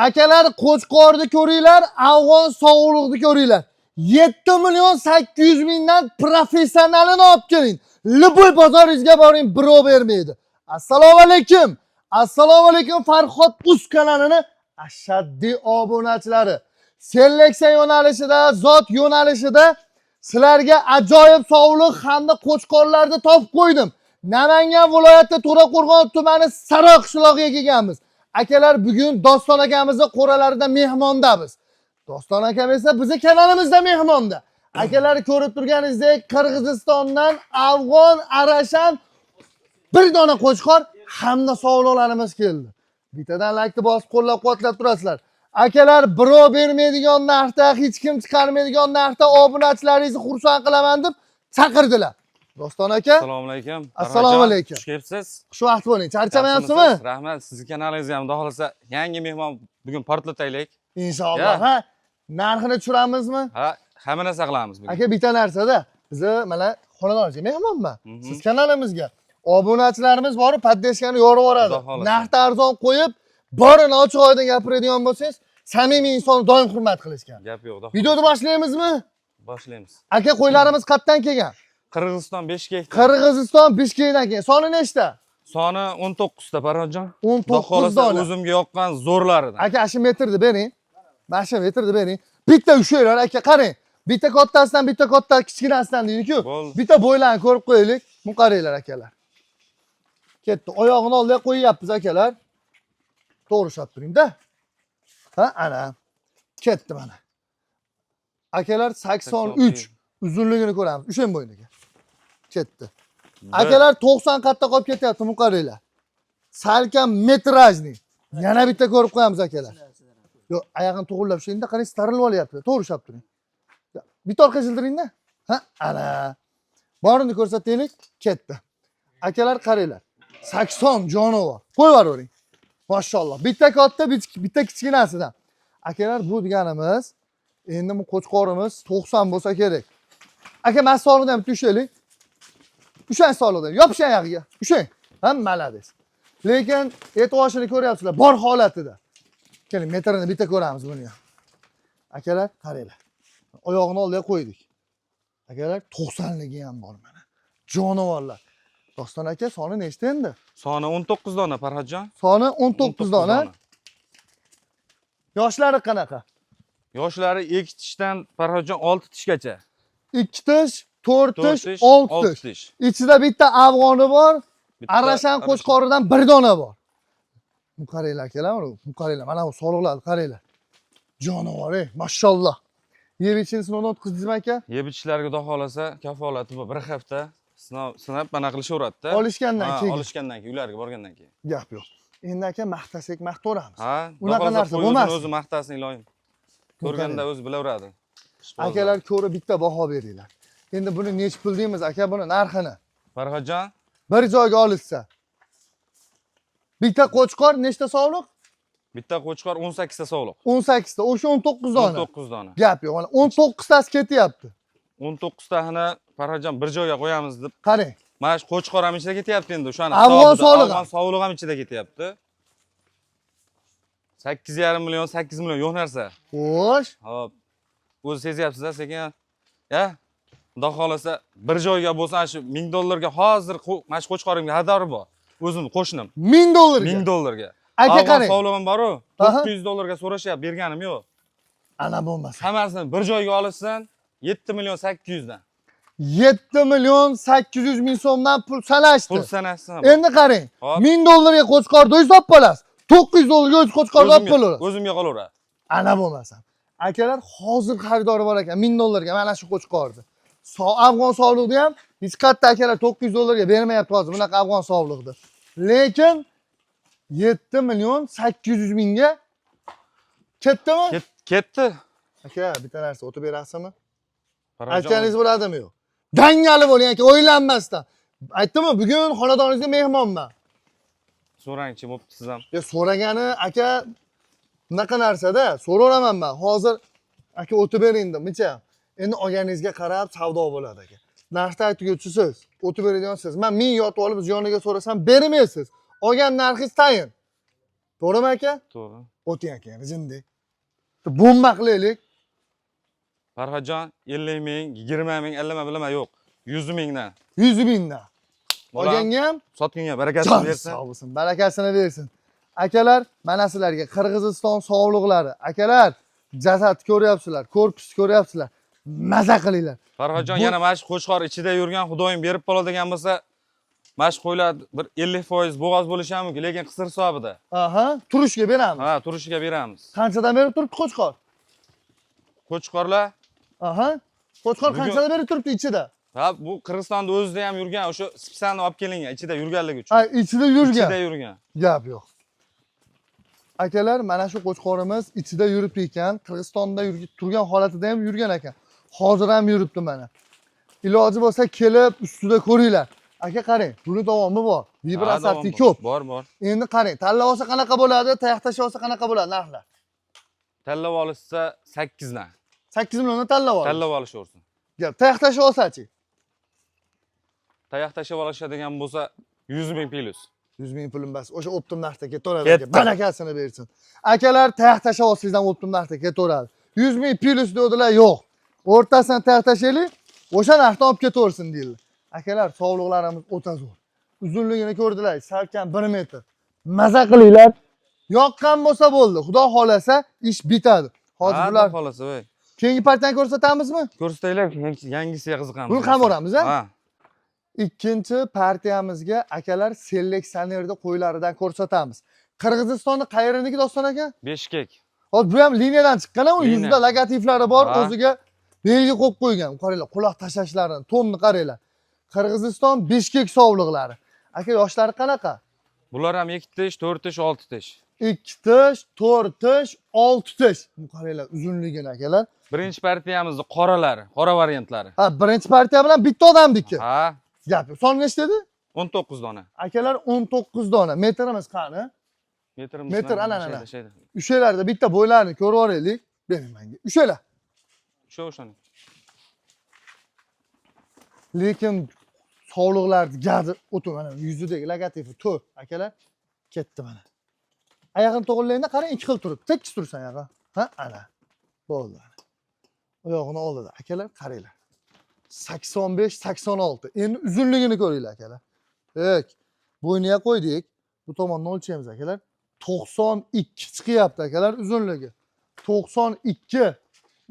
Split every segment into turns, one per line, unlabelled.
Akalar Qo'chqorni ko'ringlar, Afg'on sog'liqni ko'ringlar. 7 million 800 mingdan professionalini olib keling. Liboy bozoringizga boring, birov bermaydi. Assalomu alaykum. Assalomu alaykum Farhod Uz kanalining ashaddiy obunachilari. Seleksiya yo'nalishida, zot yo'nalishida sizlarga ajoyib sog'liq hamda qo'chqorlarni topib qo'ydim. Namangan viloyati To'raqo'rg'on tumani Saroq qishlog'iga kelganmiz. Akalar bugun Doston akamizning qo'ralarida mehmondamiz. Doston akam esa bizning kanalimizda mehmonda. Akalar ko'rib turganingizdek Qirg'izistondan afg'on arashan bir dona qo'chqor hamda sog'liqlarimiz keldi. Bittadan laykni bosib qo'llab-quvvatlab turasizlar. Akalar birov bermaydigan narxda, hech kim chiqarmaydigan narxda obunachilaringizni xursand qilaman deb chaqirdilar. Doston aka.
Assalomu alaykum.
Assalomu alaykum.
Xush kelibsiz.
Xushvaqt bo'ling. Charchamayapsizmi?
Rahmat. Sizning kanalingizga ham xudo xolasa yangi mehmon bugun portlataylik.
Inshaalloh. Ha, narxini tushiramizmi?
Ha, hamma narsa qilamiz bugun.
Aka, bitta narsada bizni mana xonadonimizga mehmonman. Siz kanalimizga obunachilarimiz borib, poddeshkani yorib yuboradi. Narxni arzon qo'yib, borini ochiq oydin gapiradigan bo'lsangiz, samimiy insonni doim hurmat qilishgan.
Gap yo'q.
Videoni boshlaymizmi?
Boshlaymiz.
Aka, qo'ylarimiz qayerdan kelgan?
Qirg'iziston Bishkek.
Qirg'iziston Bishkekdan kelgan. Soni nechta?
Soni 19 ta Farhodjon.
19 dona.
O'zimga yoqqan zo'rlaridan.
Aka, shu metrni bering. Mana shu metrni bering. Bitta ushlaylar aka, qarang. Bitta kattasidan, bitta katta kichkinasidan deydi-ku. Bitta bo'ylarni ko'rib qo'yaylik. Bu qaranglar akalar. Ketdi. Oyog'ini oldiga qo'yyapmiz akalar. To'g'ri ushlab turing-da. Ha, ana. Ketdi mana. Akalar 83 uzunligini ko'ramiz. O'shan bo'yniga. Ketdi. Akalar 90 qatta qolib ketyapti, bu qaranglar. Salkam metrajli. Yana bitta ko'rib qo'yamiz akalar. Yo'q, oyog'ini to'g'rilab shunda qarang, starilib olyapti. To'g'ri ushlab turing. Bitta orqa jildiringda. Ha, ana. Borini ko'rsataylik, ketdi. Akalar qaranglar. 80 jonivor. Qo'yib yuboring. Mashalloh. Bitta katta, bitta kichkinasidan. Akalar, bu deganimiz endi bu qo'chqorimiz 90 bo'lsa kerak. Aka, men sog'liqdan ham tushaylik. O'shan sog'liqdan. Yopishing oyog'iga. O'shan. Ha, malades. Lekin e'tiborini ko'ryapsizlar, bor holatida. Keling, metrini bitta ko'ramiz buni ham. Akalar, qaranglar. Oyog'ini oldiga qo'ydik. Akalar, 90ligi ham bor mana. Jonivorlar. Doston aka, soni nechta endi?
Soni 19 dona Farhodjon.
Soni 19 dona. Yoshlari qanaqa?
Yoshlari 2 tishdan Farhodjon 6 tishgacha.
2 tish, 4 tish, 6 tish. Ichida bitta afg'oni bor, arashan qo'chqoridan bir dona bor. Bu qaranglar akalar, bu qaranglar. Mana bu sog'liqlarni qaranglar. Jonivor, mashalloh. Yeb ichinisini o'tqizdingizmi aka?
Yeb ichishlariga xudo xolasa kafolati bor. Bir hafta sinab mana qilishaveradi-da.
Olishgandan keyin.
Olishgandan keyin, ularga borgandan keyin.
Gap yo'q. Endi aka maqtasak maqtaveramiz.
Ha,
unaqa narsa bo'lmas.
O'zi maqtasin iloyim. Ko'rganda o'zi bilaveradi.
Akalar ko'rib bitta baho beringlar. Endi buni nech pul deymiz aka, buni narxini?
Farhodjon,
bir joyga olishsa. Bitta qo'chqor nechta sog'liq?
Bitta qo'chqor 18 ta sog'liq.
18 ta, o'sha 19 dona.
19 dona.
Gap yo'q, mana 19 tasi ketyapti.
19 tani Farhodjon bir joyga qo'yamiz deb.
Qarang.
Mana shu qo'chqor ham ichida ketyapti endi o'shani.
Afg'on sog'lig'i.
Afg'on sog'lig'i ham ichida ketyapti. 8,5 million, 8 million yo'q narsa.
Xo'sh.
Hop. O'zi sezyapsiz-a, sekin. Ya, xudo xolasa bir joyga bo'lsa shu $1000 hozir mana shu qo'chqorimga hadori bor. O'zimni qo'shnim.
$1000
$1000.
Aka qarang.
Sog'lig'im bor-ku, $900 so'rashyapti, berganim yo'q.
Ana bo'lmasa.
Hammasini bir joyga olishsan 7 million 800 dan.
7 million 800 ming so'mdan pul sanashdi.
Pul sanashsin.
Endi qarang. $1000 ga qo'chqorni o'zingiz olib qolasiz. $900 ga o'z qo'chqorni olib qolasiz.
O'zimga qolaveradi.
Ana bo'lmasa. Akalar, hozir xaridori bor ekan $1000 ga mana shu qo'chqorni. Afg'on sog'liqni ham hech qayerda akalar $900 ga bermayapti hozir bunaqa afg'on sog'liqni. Lekin 7 million 800 mingga ketdimi?
Ketdi.
Aka, bitta narsa o'tib berasizmi? Aytganingiz bo'ladimi yo'q? Dangali bo'ling aka, o'ylanmasdan. Aytdimmi, bugun xonadoningizga mehmonman.
So'rangchi, bo'pti siz ham.
So'ragani aka bunaqa narsada so'raveraman men. Hozir aka o'tib bering dedim-cha. Endi olganingizga qarab savdo bo'ladi aka. Narxni aytguvchi siz, o'tib beradigansiz. Men 1000 yotib olib yoniga so'rasam bermaysiz. Olgan narxingiz tayin. To'g'rimi aka?
To'g'ri.
O'ting aka, jindi. Bomba qilaylik.
Farhodjon 50 ming, 20 ming, 50 bilma yo'q. 100 mingdan.
100 mingdan.
Bolam,
Olganga ham
sotganga barakasini bersin.
sog' bo'lsin, barakasini bersin. Akalar, mana sizlarga Qirg'iziston sog'liqlari. Akalar, jasad ko'ryapsizlar, korpus ko'ryapsizlar. Maza qilinglar.
Farhodjon yana mana shu qo'chqor ichida yurgan Xudoyim berib qoladigan bo'lsa, mana shu qo'ylar bir 50% bo'g'oz bo'lishi ham mumkin, lekin qisir hisobida.
Aha, turishga beramiz.
Ha, turishiga beramiz.
Qanchadan berib turibdi qo'chqor?
Qo'chqorlar,
Aha. Qo'chqor
Bugun-
qanchadan berib turibdi ichida?
ha, bu Qirg'izistonda o'zida ham yurgan, o'sha spitsani olib kelingan, ichida yurganligi uchun.
Ha, ichida yurgan.
Ichida yurgan.
Gap yo'q. Akalar, mana shu qo'chqorimiz ichida yuribdi ekan, Qirg'izistonda turgan holatida ham yurgan ekan. Hozir ham yuribdi mana. Iloji bo'lsa kelib ustida ko'ringlar. Aka qarang, buni davomi bor. Vibratsiyasi ko'p.
Bor, bor.
Endi qarang, tanlab olsa qanaqa bo'ladi, tayoq tashlab olsa qanaqa bo'ladi narxlar?
Tanlab olishsa 8 dan.
8 milliondan tanlab ol.
Tanlab olishaversin.
Gap, tayoq tashlab olsa-chi?
Tayoq tashlab olishadigan bo'lsa 100 ming plus.
100 ming pulim bas. O'sha optim narxda ketaveradi.
Ketdi.
Barakasini bersin. Akalar, tayoq tashlab olsangizdan optim narxda ketaveradi. 100 ming plus dedilar, yo'q. O'rtasidan tayoq tashlaylik, o'sha narxdan olib ketaversin deydilar. Akalar, sog'liqlarimiz o'ta zo'r. Uzunligini ko'rdilar, salkam 1 metr. Maza qilinglar. Yoqqan bo'lsa bo'ldi. Xudo xolasa ish bitadi. Hozir bular
xolasa, voy.
keyingi partiyani ko'rsatamizmi?
Ko'rsataylar, yangisiga qiziqamiz.
Buni ham boramiz, ha?
Ha.
Ikkinchi partiyamizga akalar seleksionerda qo'ylaridan ko'rsatamiz. Qirg'izistonni qayeriniki Doston aka?
Beshkek.
Hozir bu ham liniyadan chiqqan-a, u
Liniya.
yuzida logotiflari bor,
Ha.
o'ziga belgi qo'yib qo'ygan. Qaranglar, quloq tashlashlarini, tonni qaranglar. Qirg'iziston Beshkek sovliqlari. Aka, yoshlari qanaqa?
Bular ham 2 tish, 4 tish, 6 tish.
2 tish, 4 tish, 6 tish. Bu qaranglar, uzunligini akalar.
Birinchi partiyamizda qoralari, qora variantlari.
Ha, birinchi partiya bilan bitta odamniki.
Ha,
Gap. Son nechta edi?
19 dona.
Akalar 19 dona. Metrimiz qani?
Metrimiz.
Metr, ana.
Shayda.
Ushalarda bitta bo'ylarini ko'rib olaylik. Bering menga. Ushalar.
O'shani.
Lekin sog'liqlarni gadi o'tib mana yuzidagi logotifi to akalar ketdi mana. Oyog'ini to'g'rilayda qarang, ikki xil turib, tekis tursan oyog'i. Ha, ana. Bo'ldi. Oyog'ini oldida akalar qaranglar. 85-86. Endi uzunligini ko'ringlar akalar. Ek. Bo'yniga qo'ydik. Bu tomondan o'lchaymiz akalar. 92 chiqyapti akalar uzunligi. 92.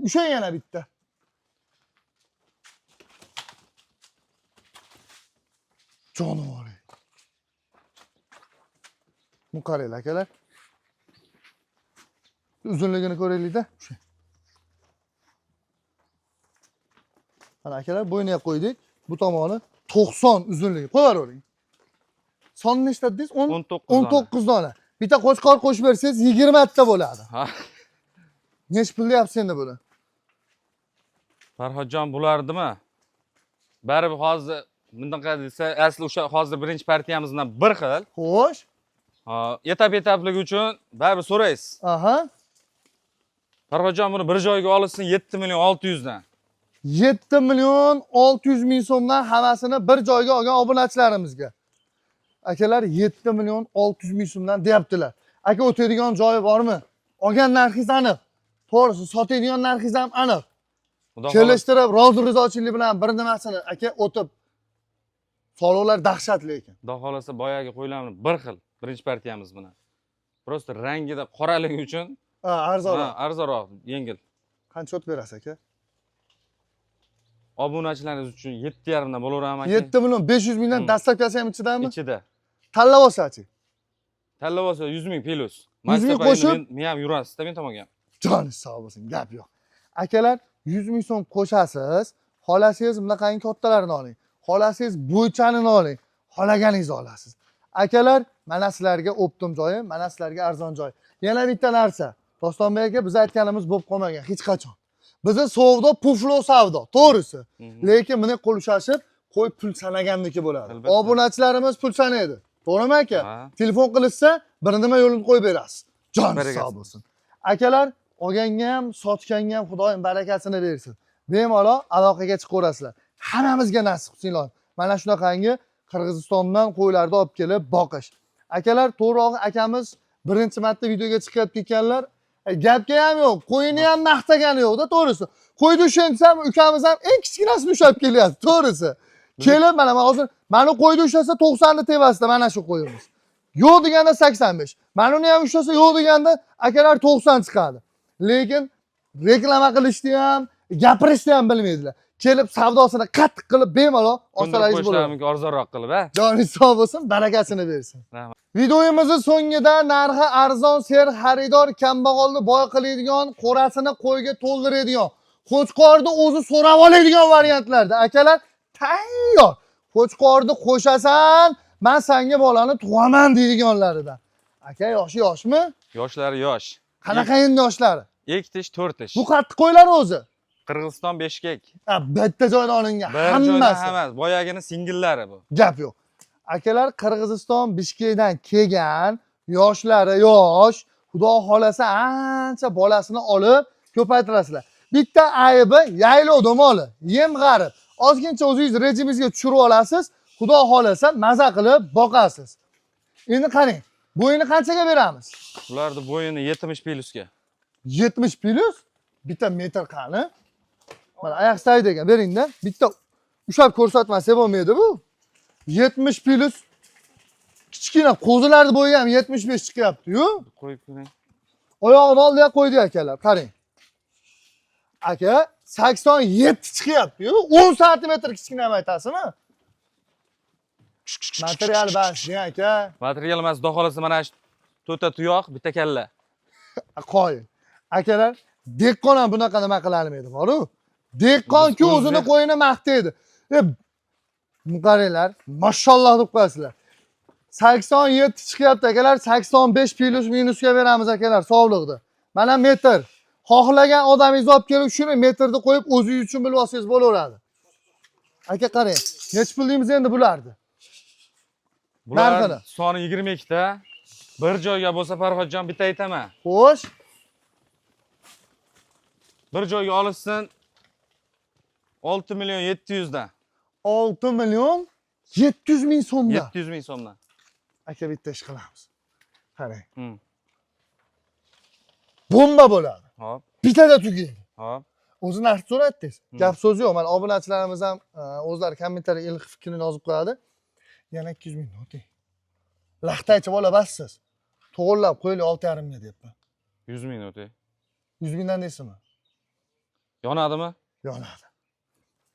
O'sha yana bitta. Jonivor. Bu qaranglar akalar. Uzunligini ko'raylik-da. Mana akalar bo'yniga qo'ydik. Bu tomoni 90 uzunligi. Qo'yavering. Son nechta dedingiz? 19 dona. Bitta qo'chqor qo'shib bersangiz 20 ta bo'ladi.
Ha.
Nech pul deyapsiz endi buni?
Farhodjon bulardimi? Baribir hozir bundaqa desa, asli o'sha hozir birinchi partiyamizdan bir xil.
Xo'sh.
Etap-etapligi uchun baribir so'raysiz.
Aha.
Farhodjon buni bir joyga olsin 7 million 600 dan.
7 million 600 ming so'mdan hammasini bir joyga olgan obunachilarimizga. Akalar 7 million 600 ming so'mdan deyaptilar. Aka, o'tadigan joyi bormi? Olgan narxingiz aniq. To'g'risi, sotadigan narxingiz ham aniq. Kelishtirib, rozi rizochilik bilan bir nimasini aka o'tib. Soliqlar dahshatli ekan.
Xudo xolasa boyagi qo'ylarni bir xil birinchi partiyamiz bilan. Prosta rangida qoraligi uchun
Ha, arzonroq.
arzonroq, yengil.
Qancha o'tib berasiz aka?
Obunachilaringiz uchun 7,5 dan bo'laverami aka?
7 million 500 mingdan dastlabkasi ham ichidami?
Ichida.
Tanlab olsa-chi?
Tanlab olsa 100 ming plus.
100 ming qo'shib?
Men ham yurasiz-da men tomonga.
Joni sog' bo'lsin, gap yo'q. Akalar 100 ming so'm qo'shasiz, xolasangiz bunaqangi kattalarini oling. Xolasangiz bo'ychanini oling. Xolaganingizni olasiz. Akalar, mana sizlarga optim joyi, mana sizlarga arzon joy. Yana bitta narsa. Dostonbek aka, biz aytganimiz bo'lib qolmagan hech qachon. Bizni savdo puflo savdo, to'g'risi. Lekin buni qo'l ushashib, qo'y pul sanaganniki bo'ladi. Obunachilarimiz pul sanaydi. To'g'rimi aka? Telefon qilishsa, bir nima yo'lini qo'yib berasiz. Jon sog' bo'lsin. Akalar, olganga ham, sotganga ham Xudoyim barakasini bersin. Bemalol aloqaga chiqaverasizlar. Hammamizga nasib qilsin ilohim. Mana shunaqangi Qirg'izistondan qo'ylarni olib kelib boqish. Akalar, to'g'rirog'i akamiz birinchi marta videoga chiqayotgan ekanlar. Gapga ham yo'q, qo'yini ham maqtagani yo'q-da, to'g'risi. Qo'yni ushlansam, ukamiz ham eng kichkinasini ushlab kelyapti, to'g'risi. Kelib mana hozir mani qo'yni ushlasa 90 ni tevasida mana shu qo'yimiz. Yo'q deganda 85. Mana uni ham ushlasa yo'q deganda akalar 90 chiqadi. Lekin reklama qilishni ham, gapirishni ham bilmaydilar. Kelib savdosini qattiq qilib bemalol olsalaringiz bo'ladi.
Arzonroq qilib, ha?
Joningiz sog' bo'lsin, barakasini bersin.
Rahmat.
Videoyimizning so'ngida narxi arzon ser xaridor kambag'alni boy qiladigan, qo'rasini qo'yga to'ldiradigan, qo'chqorni o'zi so'rab oladigan variantlarda akalar tayyor. Qo'chqorni qo'shasan, men senga bolani tug'aman deydiganlaridan. Aka yoshmi?
Yoshlari yosh.
Qanaqa endi yoshlari?
2 tish, 4 tish.
Bu qattiq qo'ylar o'zi.
Qirg'iziston beshkek.
Bitta joydan olingan
Hammasi.
hammasi.
Boyagini singillari bu.
Gap yo'q. Akalar Qirg'iziston Bishkekdan kelgan, yoshlari yosh, xudo xolasa ancha bolasini olib ko'paytirasizlar. Bitta aybi yaylov domoli, yem g'arib. Ozgincha o'zingiz rejimingizga tushirib olasiz, xudo xolasa maza qilib boqasiz. Endi qarang, bo'yini qanchaga beramiz?
Ularning bo'yini 70 plyusga.
70 plyus? Bitta metr qani? Mana oyoq saydi ekan, bering-da. Bitta ushlab ko'rsatmasa bo'lmaydi bu. 70 plyus kichkina qo'zilarni bo'yi ham 75 chiqyapti-yu.
Qo'yib ko'ring.
Oyog'ini oldiga qo'ydi akalar, qarang. Aka 87 chiqyapti-yu. 10 sm kichkina ham aytasizmi? Material bas, aka.
Material emas, xudo xolasa mana shu to'ta tuyoq, bitta kalla.
Qo'ying. Akalar, dehqon ham bunaqa nima qila olmaydi, boru. Dehqon-ku o'zini qo'yini maqtaydi. Qaranglar, mashalloh deb qo'yasizlar. 87 chiqyapti akalar, 85 plyus minusga beramiz akalar, sog'liqda. Mana metr. Xohlagan odamingizni olib kelib, shuni metrni qo'yib o'zingiz uchun bilib olsangiz bo'laveradi. Aka qarang, nech pul deymiz endi bularni?
Bular soni 22 ta. Bir joyga bo'lsa Farhodjon bitta aytaman.
Xo'sh.
Bir joyga olishsin 6 million 700 dan.
6 million 700 ming so'mdan.
700 ming so'mdan.
Aka bitta ish qilamiz. Qarang. Bomba bo'ladi.
Hop.
Bitada tugaydi.
Hop.
O'zi narx so'radingiz. Gap so'z yo'q. Mana obunachilarimiz ham o'zlari kommentariyaga ilk fikrini yozib qo'yadi. Yana 200 ming o'ting. Laxtaychi bola bassiz. To'g'irlab qo'yli 6,5 ming deyapman.
100 ming o'tay.
100 mingdan deysizmi?
Yonadimi?
Yonadi.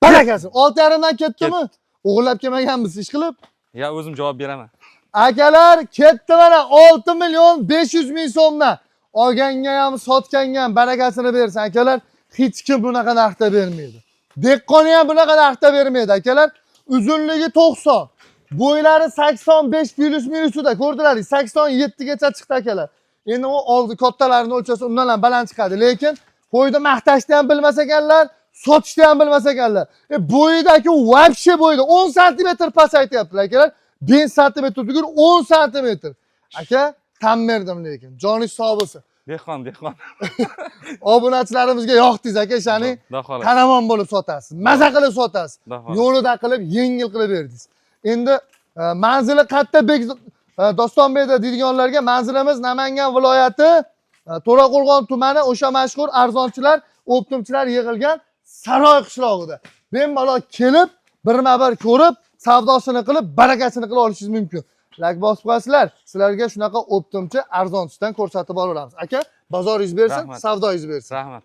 Barakasi, 6,5 dan ketdimi? O'g'irlab kelmaganmiz ish qilib.
Ya o'zim javob beraman.
Akalar, ketdi mana 6 million 500 ming so'mdan. Olganga ham, sotganga ham barakasini bersin akalar. Hech kim bunaqa narxda bermaydi. Dehqoni ham bunaqa narxda bermaydi akalar. Uzunligi 90. Bo'ylari 85 plyus minusida, ko'rdilaringiz, 87 gacha chiqdi akalar. Endi u oldi kattalarini o'lchasa undan ham baland chiqadi, lekin qo'yni maqtashni ham bilmas ekanlar, sotishni ham bilmas ekanlar. Bo'yidagi вообще bo'yida 10 sm pasaytyaptilar akalar. 5 sm tugur 10 sm. Aka, tan berdim lekin. Joningiz sog' bo'lsin.
Dehqon.
Obunachilarimizga yoqdingiz aka, shani qanamon bo'lib sotasiz. Maza qilib sotasiz. Yo'lida qilib, yengil qilib berdingiz. Endi manzili qayerda Dostonbekda deydiganlarga manzilimiz Namangan viloyati To'raqo'rg'on tumani, o'sha mashhur arzonchilar, optimchilar yig'ilgan Saroy qishlog'ida. Bemalol kelib, birma-bir ko'rib, savdosini qilib, barakasini qilib olishingiz mumkin. Like bosib qo'yasizlar, sizlarga shunaqa optimchi, arzonchidan ko'rsatib boramiz. Aka, bozoringiz bersin, savdoingiz bersin.
Rahmat.